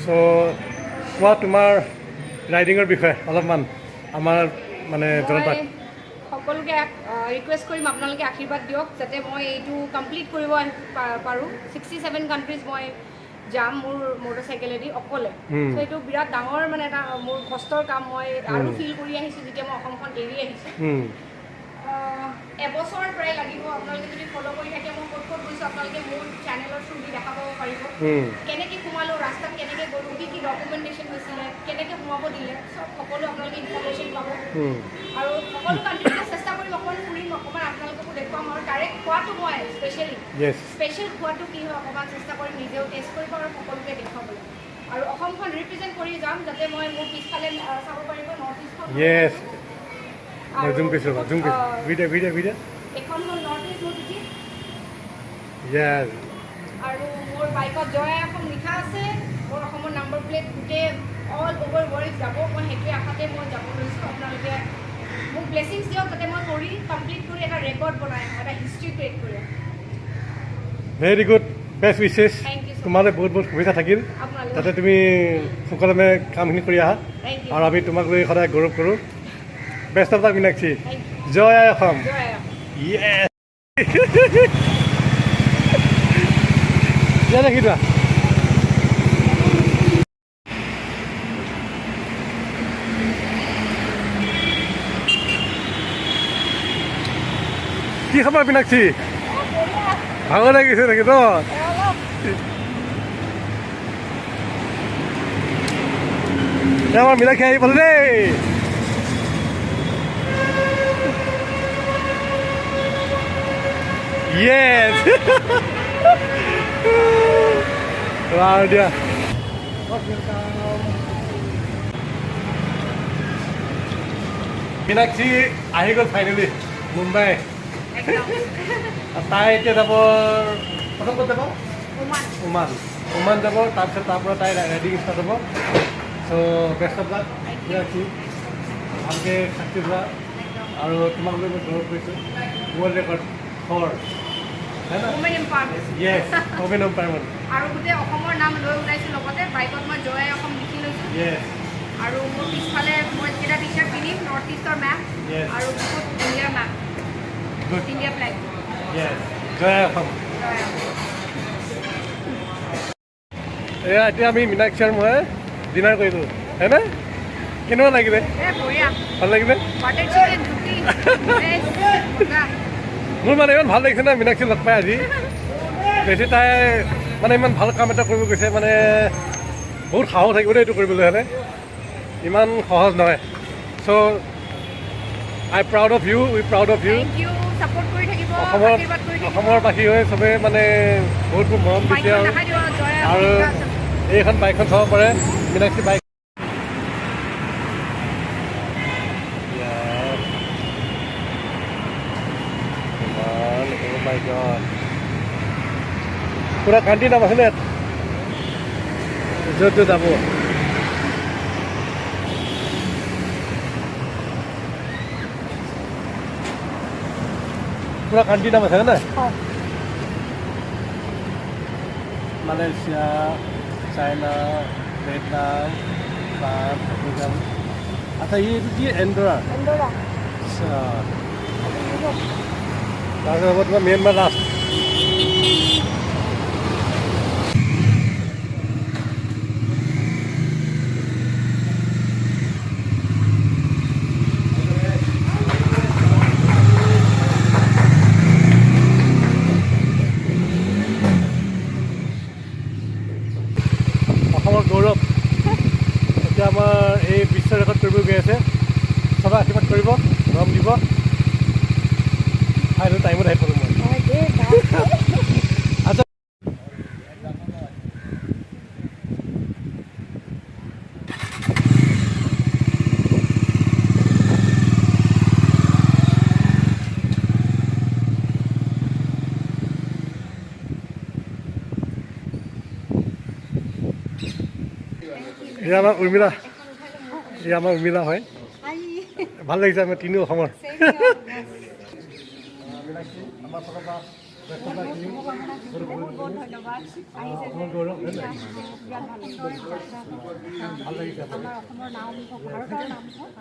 So কোৱা তোমাৰ ৰাইডিঙৰ বিষয়ে অলপমান আমাৰ মানে জনতাক সকলোকে ৰিকুৱেষ্ট কৰিম আপোনালোকে আশীৰ্বাদ দিয়ক যাতে মই এইটো কমপ্লিট কৰিব পাৰোঁ 67 কাণ্ট্ৰিজ মই যাম মোৰ মটৰচাইকেলেদি অকলে চ' এইটো বিৰাট ডাঙৰ মানে এটা মোৰ কষ্টৰ কাম মই আৰু ফিল কৰি আহিছোঁ যেতিয়া মই অসমখন এৰি আহিছোঁ এবছৰ প্ৰায় লাগিব আপোনালোকে যদি ফ'ল' কৰি থাকে মই ক'ত ক'ত গৈছোঁ আপোনালোকে মোৰ চেনেলৰ থ্ৰু দি দেখা পাব পাৰিব কেনেকৈ সোমালোঁ ৰাস্তাত কেনেকৈ গ'লোঁ কি কি ডকুমেণ্টেশ্যন হৈছিলে কেনেকৈ সোমাব দিলে চব সকলো আপোনালোকে ইনফৰ্মেশ্যন পাব আৰু সকলো কাণ্ট্ৰিতে চেষ্টা কৰিম অকণমান ফুৰিম অকণমান আপোনালোককো দেখুৱাম আৰু ডাইৰেক্ট খোৱাটো মই স্পেচিয়েল খোৱাটো কি হয় অকণমান চেষ্টা কৰিম নিজেও টেষ্ট কৰিব আৰু সকলোকে দেখুৱাবলৈ আৰু অসমখন ৰিপ্ৰেজেণ্ট কৰি যাম যাতে মই মোৰ পিছফালে চাব পাৰিব নৰ্থ ইষ্টখন জুম কৰিছোঁ ভিডিঅ' এখন হ'ল নৰ্থ ইষ্ট মোৰ পিঠি আৰু মোৰ বাইকত জয় অসম লিখা আছে মোৰ অসমৰ নাম্বাৰ প্লেট গোটেই অল অভাৰ ৱৰ্ল্ড যাব মই সেইটোৱে আশাতে মই যাব লৈছোঁ আপোনালোকে মোক ব্লেছিংছ দিয়ক যাতে মই কৰি কমপ্লিট কৰি এটা ৰেকৰ্ড বনাই এটা হিষ্ট্ৰী ক্ৰিয়েট কৰি ভেৰি গুড বেষ্ট উইচেছ তোমালৈ বহুত বহুত শুভেচ্ছা থাকিল যাতে তুমি সুকলমে কামখিনি কৰি আহা আৰু আমি তোমাক লৈ সদায় গৌৰৱ কৰোঁ বেষ্ট অফ লাক মীনাক্ষী জয় আই অসম দেখি লোৱা কি খবৰ মীনাক্ষী ভালো লাগিছে নেকি ন আমাৰ মীনাক্ষী আহি পালে দেই Yes! Wow, dia. Meenakshi ahi gol finally Mumbai. তাই এতিয়া যাব প্ৰথম ক'ত যাব ওমান যাব তাৰপিছত তাৰ পৰা তাই ৰাইডিং ষ্টাৰ্ট হ'ব so' best of luck Meenakshi ভালকৈ চাকচেছ হোৱা আৰু তোমাক লৈ মই গৌৰৱ কৰিছোঁ world record for Women empowerment. Yes, women empowerment. আৰু গোটেই অসমৰ নাম লৈ ওলাইছোঁ লগতে বাইকত মই জয় অসম লিখি লৈছোঁ আৰু মোৰ পিছফালে মই কেইটা টি চাৰ্ট পিন্ধিম নৰ্থ ইষ্টৰ মেপ আৰু বহুত ইণ্ডিয়াৰ মেপ ইণ্ডিয়া ফ্লেগ জয় অসম এয়া এতিয়া আমি মীনাক্ষী আৰু মই ডিনাৰ কৰিলোঁ হয়নে কেনেকুৱা লাগিলে ভাল লাগিলে মোৰ মানে ইমান ভাল লাগিছে না মীনাক্ষী লগ পাই আজি বেছি তাই মানে ইমান ভাল কাম এটা কৰিব গৈছে মানে বহুত সাহস থাকিব দেই এইটো কৰিবলৈ হ'লে ইমান সহজ নহয় চ' I proud of you we proud of you অসমৰ বাসী হৈ চবে মানে বহুত মৰম দিছে আৰু এইখন বাইকখন চাব পাৰে Meenakshi bike my god pura kanti na masih lihat jodoh tabu pura kanti na masih na Malaysia China Vietnam France Afrika atau ini Andorra তাৰপিছত হ'ব তোমাৰ ম্যানমাৰ লাষ্ট অসমৰ গৌৰৱ এতিয়া আমাৰ এই বিশ্ব ৰেকৰ্ড কৰিব গৈ আছে সবে আশীৰ্বাদ কৰিব মৰম দিব আইনো টাইমত আহি পালোঁ মই আচ্ছা এয়া আমাৰ উৰ্মিলা হয় ভাল লাগিছে আমাৰ তিনি অসমৰ Meenakshi, আমাৰ ফালৰ পৰা বহুত বহুত ধন্যবাদ আহিছে যে ইয়াত সুন্দৰ যাত্ৰা ভাল লাগিছে আমাৰ অসমৰ নাম হওক ভাৰতৰ নাম হওক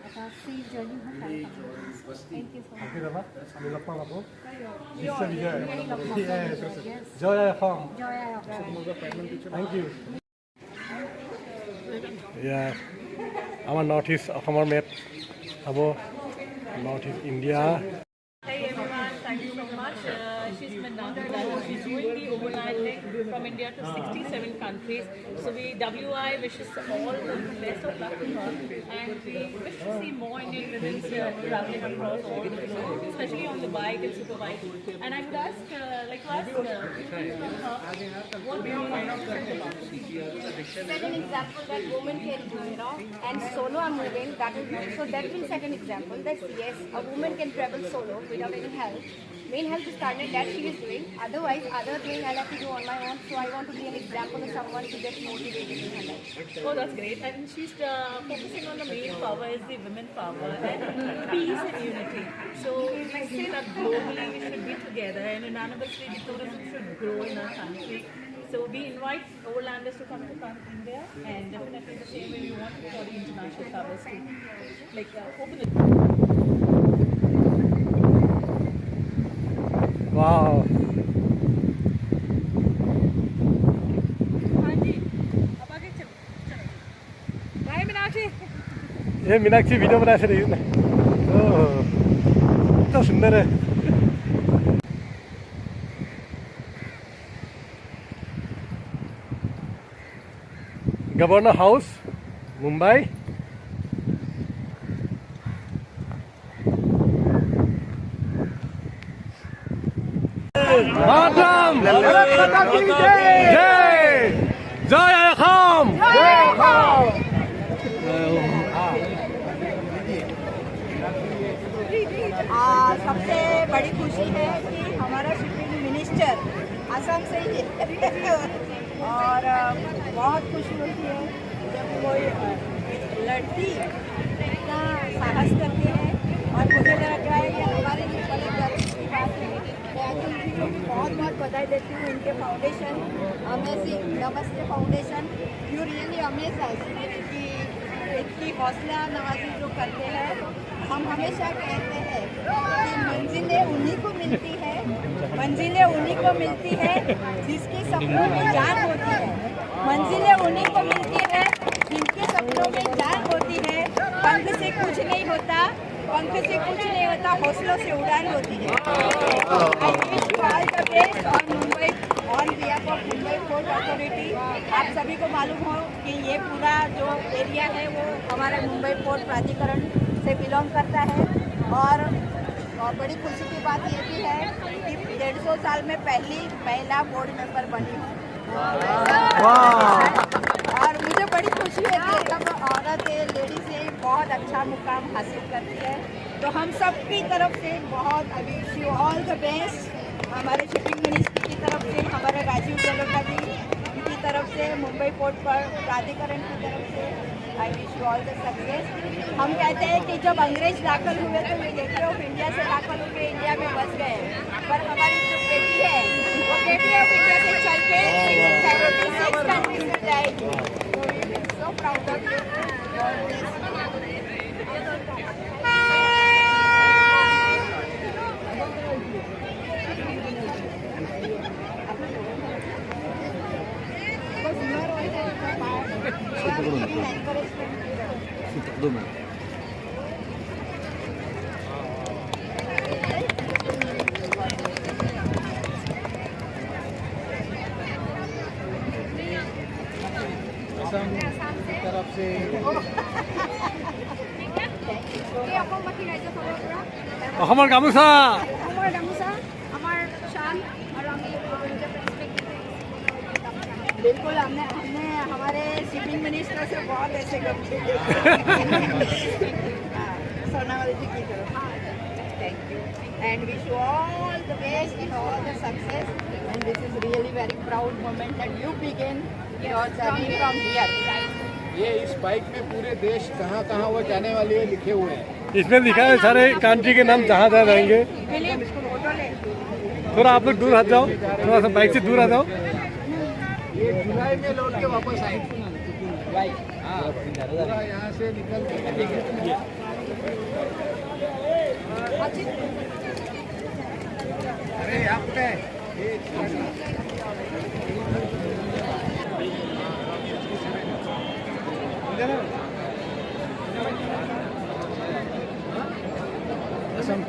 এটা ফ্ৰী জাৰ্ণি হওক থেংক ইউ সো ভালকৈ যাবা আমি লগ পাম আকৌ মাচ জয় আই অসম জয় আই অসম থেংক ইউ এয়া আমাৰ নৰ্থ ইষ্ট অসমৰ মেপ চাব north east India Hey everyone, thank you so much. She's Meenakshi. She's doing the overnight leg from India to 67 countries. So we WI wishes all the best of luck to her, and we wish to see more Indian women traveling across all the world, especially on the bike and superbike. And I would ask, from her, what do you find out about? set an example that women can do, and solo I'm moving, that will so that will set an example that yes, a woman can travel solo without any help. Main help is partner that she is doing. Otherwise, other thing I'll have to do on my own. So I want to be an example of someone to get motivated in her life. Oh, that's great. And she's focusing on the main power is the women power and peace and unity. So we see that globally we should be together and unanimously the tourism should grow in our country. So we invite overlanders to come to India, and definitely the same way we want for the international travelers to open the वाह Bye, Meenakshi. ये Meenakshi video बना से रही है कितना सुंदर है governor house Mumbai मातरम जय जय अखम जय अखम सबसे बड़ी खुशी है कि हमारा शिपिंग मिनिस्टर असम से ही है और बहुत खुशी होती है जब कोई लड़की इतना साहस करती है और मुझे लग रहा है कि हमारे लिए बड़े गर्व की बात है। मैं अतुल जी को भी बहुत बहुत बधाई देती हूँ। उनके फाउंडेशन अमेजिंग नमस्ते फाउंडेशन यू रियली अमेज अस कि इतनी हौसला नवाजी जो करते हैं। हम हमेशा कहते हैं कि मंजिलें उन्हीं को मिलती है, मंजिलें उन्हीं को मिलती है जिसके सपनों में जान होती है, मंजिलें उन्हीं को मिलती है जिनके सपनों में जान होती है। पंख से कुछ नहीं होता, पंख से कुछ नहीं होता, हौसलों से उड़ान होती है। I wish you all the best और Mumbai on behalf of Mumbai Port Authority. आप सभी को मालूम हो कि ये पूरा जो एरिया है वो हमारे मुंबई पोर्ट प्राधिकरण से बिलोंग करता है और बड़ी खुशी की बात ये भी है कि 150 साल में पहली महिला बोर्ड मेंबर बनी हूँ और मुझे बड़ी खुशी है कि जब औरतें लेडीज़ें बहुत अच्छा मुकाम हासिल करती है। तो हम सब की तरफ से बहुत आई wish you all the best. हमारे शिपिंग मिनिस्ट्री की तरफ से, हमारे राजीव जलोटा जी की तरफ से, मुंबई पोर्ट पर प्राधिकरण की तरफ से I wish you all the success. हम कहते हैं कि जब अंग्रेज दाखिल हुए तो ये गेटवे ऑफ इंडिया से दाखिल होकर इंडिया में बस गए, पर हमारी जो बेटी है वो गेटवे ऑफ इंडिया से चल के 76 कंट्रीज में जाएगी। So proud of you. तरफ से অসমৰ গামোচা हमार शान और बिल्कुल हमने हमारे शिपिंग मिनिस्टर से बहुत ऐसे सोनावली जी की तरफ thank you and wish you all the best in all the success and this is really very proud moment that you begin your journey from here. ये इस बाइक में पूरे देश कहाँ कहाँ वो जाने वाली है लिखे हुए हैं। इसमें लिखा है सारे कंट्री के नाम जहाँ जहाँ जाएंगे। फोटो ले थोड़ा आप लोग दूर हट जाओ, थोड़ा सा बाइक से दूर आ जाओ। ये जुलाई में लौट के वापस आएंगे। हाँ, पूरा यहाँ से निकल के अरे यहाँ पे असम